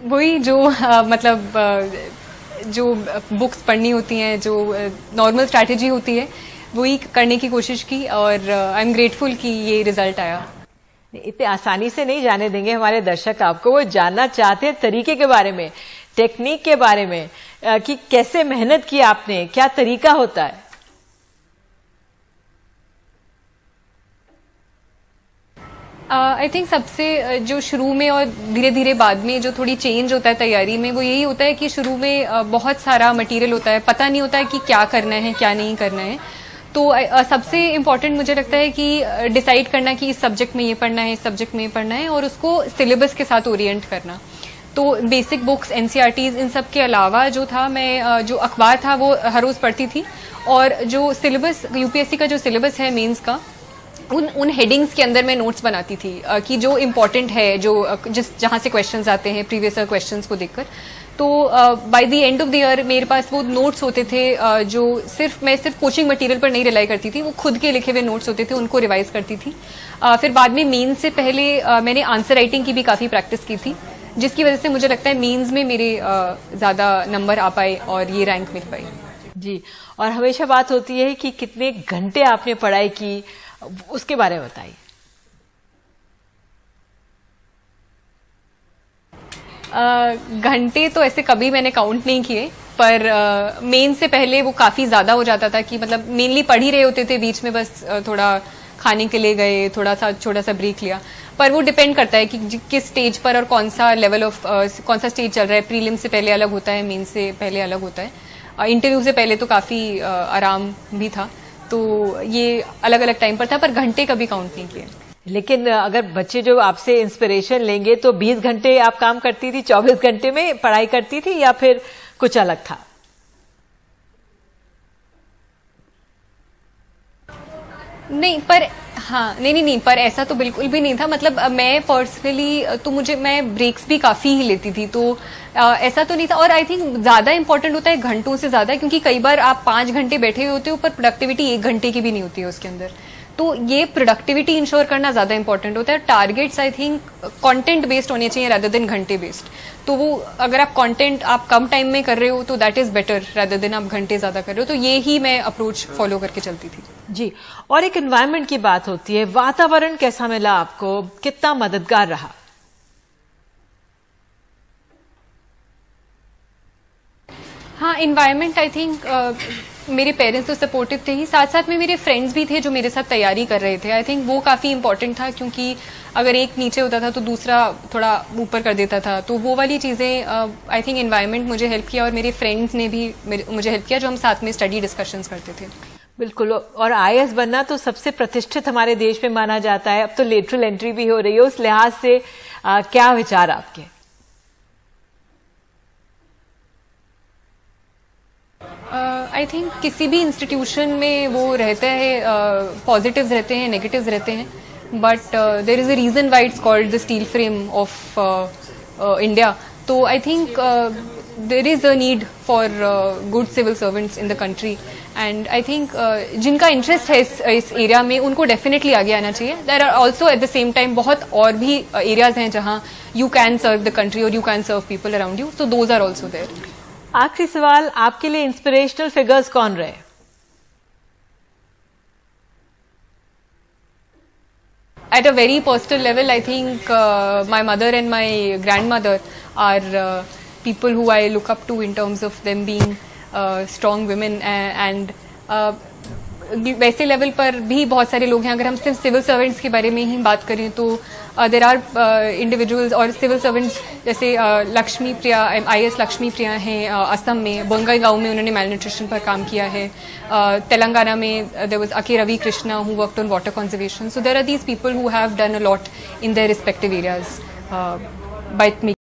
वही जो मतलब जो बुक्स पढ़नी होती हैं, जो नॉर्मल स्ट्रैटेजी होती है, वही करने की कोशिश की और आई एम ग्रेटफुल कि ये रिजल्ट आया। इतने आसानी से नहीं जाने देंगे हमारे दर्शक आपको, वो जानना चाहते हैं तरीके के बारे में, टेक्निक के बारे में, कि कैसे मेहनत की आपने, क्या तरीका होता है। आई थिंक सबसे जो शुरू में और धीरे धीरे बाद में जो थोड़ी चेंज होता है तैयारी में, वो यही होता है कि शुरू में बहुत सारा मटेरियल होता है, पता नहीं होता है कि क्या करना है क्या नहीं करना है। तो सबसे इम्पॉर्टेंट मुझे लगता है कि डिसाइड करना कि इस सब्जेक्ट में ये पढ़ना है, इस सब्जेक्ट में ये पढ़ना है, और उसको सिलेबस के साथ ओरिएंट करना। तो बेसिक बुक्स, एनसीईआरटीज, इन सब के अलावा जो था, मैं जो अखबार था वो हर रोज पढ़ती थी, और जो सिलेबस यूपीएससी का जो सिलेबस है मेंस का, उन हेडिंग्स के अंदर मैं नोट्स बनाती थी कि जो इम्पोर्टेंट है, जो जहां से क्वेश्चंस आते हैं प्रीवियस ईयर क्वेश्चंस को देखकर। तो by the end of the year मेरे पास वो नोट्स होते थे, जो मैं सिर्फ कोचिंग मटेरियल पर नहीं रिलाई करती थी, वो खुद के लिखे हुए नोट्स होते थे, उनको रिवाइज करती थी। फिर बाद में मेंस से पहले मैंने आंसर राइटिंग की भी काफी प्रैक्टिस की थी, जिसकी वजह से मुझे लगता है मेंस में मेरे ज्यादा नंबर आ पाए और ये रैंक मिल पाई। जी, और हमेशा बात होती है कि कितने घंटे आपने पढ़ाई की, उसके बारे में बताइए। घंटे तो ऐसे कभी मैंने काउंट नहीं किए, पर मेन से पहले वो काफी ज्यादा हो जाता था कि मतलब मेनली पढ़ ही रहे होते थे, बीच में बस थोड़ा खाने के लिए गए, थोड़ा सा छोटा सा ब्रेक लिया। पर वो डिपेंड करता है कि किस स्टेज पर और कौन सा लेवल ऑफ कौन सा स्टेज चल रहा है। प्रीलिम से पहले अलग होता है, मेन से पहले अलग होता है, इंटरव्यू से पहले तो काफी आराम भी था। तो ये अलग अलग टाइम पर था, पर घंटे कभी काउंट नहीं किए। लेकिन अगर बच्चे जो आपसे इंस्पिरेशन लेंगे तो 20 घंटे आप काम करती थी, 24 घंटे में पढ़ाई करती थी, या फिर कुछ अलग था? नहीं, पर हाँ, नहीं, पर ऐसा तो बिल्कुल भी नहीं था। मतलब मैं पर्सनली तो मैं ब्रेक्स भी काफी ही लेती थी, तो ऐसा तो नहीं था। और आई थिंक ज्यादा इंपॉर्टेंट होता है घंटों से ज्यादा, क्योंकि कई बार आप 5 घंटे बैठे हुए होते हो, पर प्रोडक्टिविटी 1 घंटे की भी नहीं होती है उसके अंदर। तो ये प्रोडक्टिविटी इंश्योर करना ज्यादा इंपॉर्टेंट होता है। Targets I think content based होने चाहिए रादर देन घंटे बेस्ड। तो वो अगर आप कंटेंट आप कम टाइम में कर रहे हो तो that is better rather than आप घंटे ज्यादा कर रहे हो। तो ये ही मैं अप्रोच फॉलो करके चलती थी। जी, और एक एनवायरनमेंट की बात होती है, वातावरण कैसा मिला आपको, कितना मददगार रहा? हाँ, इन्वायरमेंट आई थिंक मेरे पेरेंट्स तो सपोर्टिव थे ही, साथ साथ में मेरे फ्रेंड्स भी थे जो मेरे साथ तैयारी कर रहे थे। आई थिंक वो काफी इंपॉर्टेंट था, क्योंकि अगर एक नीचे होता था तो दूसरा थोड़ा ऊपर कर देता था। तो वो वाली चीजें आई थिंक इन्वायरमेंट मुझे हेल्प किया, और मेरे फ्रेंड्स ने भी मुझे हेल्प किया, जो हम साथ में स्टडी डिस्कशंस करते थे। बिल्कुल, और आईएएस बनना तो सबसे प्रतिष्ठित हमारे देश में माना जाता है। अब तो लेटरल एंट्री भी हो रही है, उस लिहाज से क्या विचार आपके? आई थिंक किसी भी इंस्टीट्यूशन में वो रहता है, पॉजिटिव्स रहते हैं, नेगेटिव्स रहते हैं, but there is a reason why it's called the steel frame of India. तो I think there is a need for good civil servants in the country, and I think जिनका interest है इस area में, उनको definitely आगे आना चाहिए। There are also at the same time बहुत और भी एरियाज हैं जहाँ you can serve the country और you can serve people around you, so those are also there. आखिरी सवाल, आपके लिए इंस्पिरेशनल फिगर्स कौन रहे? At a very personal level, I think my mother and my grandmother are people who I look up to in terms of them being strong women, and वैसे level पर भी बहुत सारे लोग हैं। अगर हम सिर्फ सिविल सर्वेंट्स के बारे में ही बात करें तो देर आर इंडिविजुअल्स और सिविल सर्वेंट्स, जैसे लक्ष्मी प्रिया, IAS लक्ष्मी प्रिया हैं असम में, बंगाईगांव में उन्होंने मेल न्यूट्रिशन पर काम किया है। तेलंगाना में there was a Ravi Krishna who worked on water conservation. So there are these people who have done a lot in their respective areas bye